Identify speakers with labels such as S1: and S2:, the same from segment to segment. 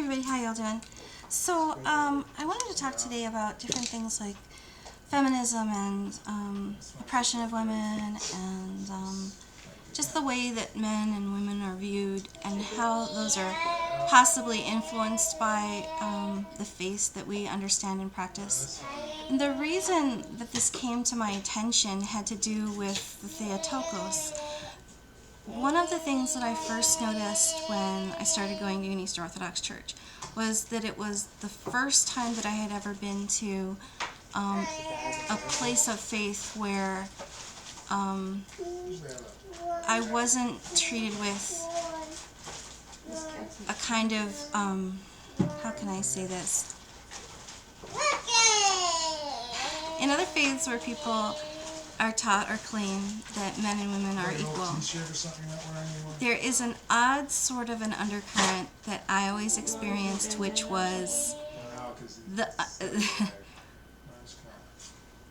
S1: everybody, how y'all doing? So, I wanted to talk today about different things like feminism and oppression of women and just the way that men and women are viewed and how those are possibly influenced by the faith that we understand and practice. And the reason that this came to my attention had to do with the Theotokos. One of the things that I first noticed when I started going to an Eastern Orthodox church was that it was the first time that I had ever been to a place of faith where I wasn't treated with a kind of, how can I say this? In other faiths where people are taught or claim that men and women are equal, there is an odd sort of an undercurrent that I always experienced, which was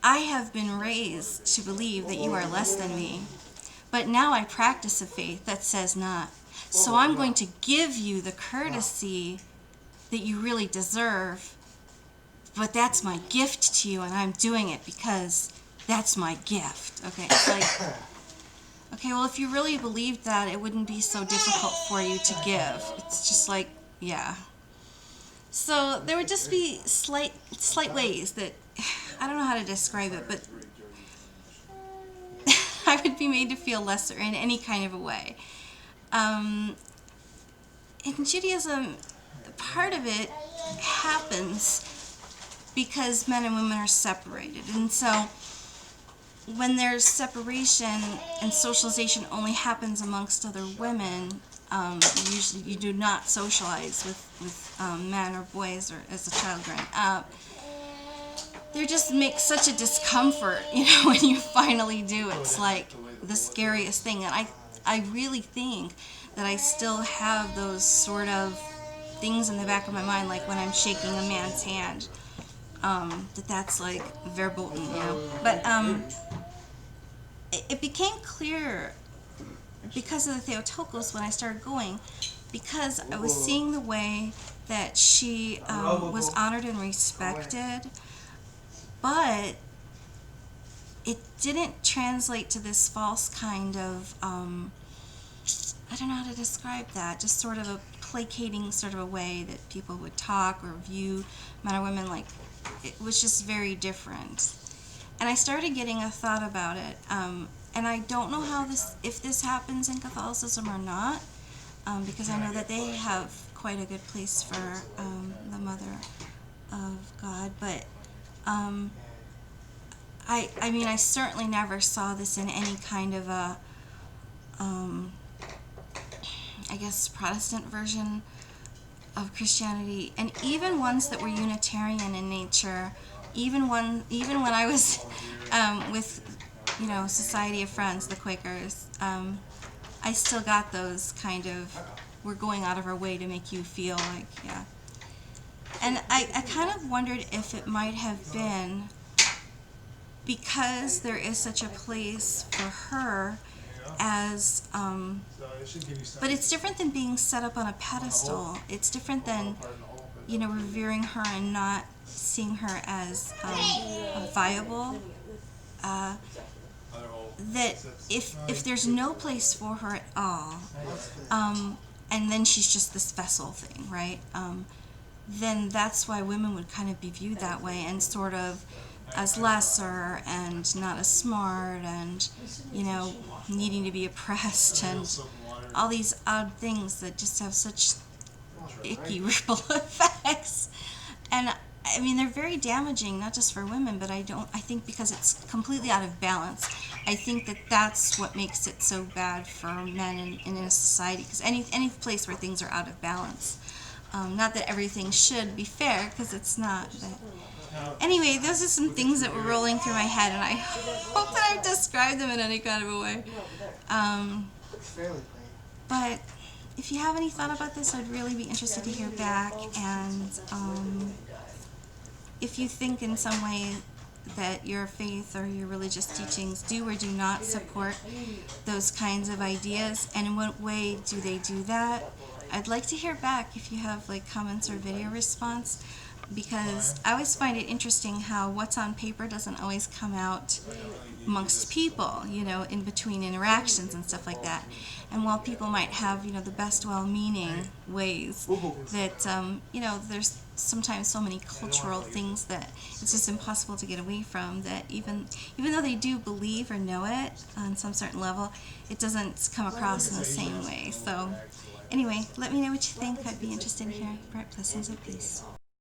S1: I have been raised to believe that you are less than me, but now I practice a faith that says not. So I'm going to give you the courtesy that you really deserve, but that's my gift to you, and I'm doing it because that's my gift. Okay, it's like, okay, well, if you really believed that, it wouldn't be so difficult for you to give. It's just like, yeah. So there would just be slight ways that, I don't know how to describe it, but I would be made to feel lesser in any kind of a way. In Judaism, part of it happens because men and women are separated. And so when there's separation and socialization only happens amongst other women, usually you do not socialize with men or boys or as a child growing up. There just makes such a discomfort, when you finally do. It's like the scariest thing. And I really think that I still have those sort of things in the back of my mind, like when I'm shaking a man's hand, that's like verboten, But it became clear because of the Theotokos when I started going, because I was seeing the way that she was honored and respected, but it didn't translate to this false kind of, I don't know how to describe that, just sort of a placating sort of a way that people would talk or view men or women. Like, it was just very different. And I started getting a thought about it, and I don't know if this happens in Catholicism or not, because I know that they have quite a good place for the Mother of God, but I mean, I certainly never saw this in any kind of a, I guess, Protestant version of Christianity, and even ones that were Unitarian in nature. Even when I was with, Society of Friends, the Quakers, I still got those kind of, we're going out of our way to make you feel like, yeah. And I kind of wondered if it might have been because there is such a place for her as, but it's different than being set up on a pedestal. It's different than, revering her and not seeing her as viable. That if there's no place for her at all, and then she's just this vessel thing, right? Then that's why women would kind of be viewed that way and sort of as lesser and not as smart and, needing to be oppressed and all these odd things that just have such icky ripple effects. And I mean, they're very damaging, not just for women, but I think because it's completely out of balance. I think that that's what makes it so bad for men in a society, because any place where things are out of balance. Not that everything should be fair, because it's not. But anyway, those are some things that were rolling through my head, and I hope that I've described them in any kind of a way. But if you have any thought about this, I'd really be interested to hear back. And if you think in some way that your faith or your religious teachings do or do not support those kinds of ideas, and in what way do they do that, I'd like to hear back if you have like comments or video response, because I always find it interesting how what's on paper doesn't always come out amongst people, you know, in between interactions and stuff like that. And while people might have, you know, the best well-meaning ways, that, you know, there's sometimes so many cultural things that it's just impossible to get away from, that even though they do believe or know it on some certain level, it doesn't come across in the same way. So anyway, let me know what you think. I'd be interested in hearing. Bright blessings of peace.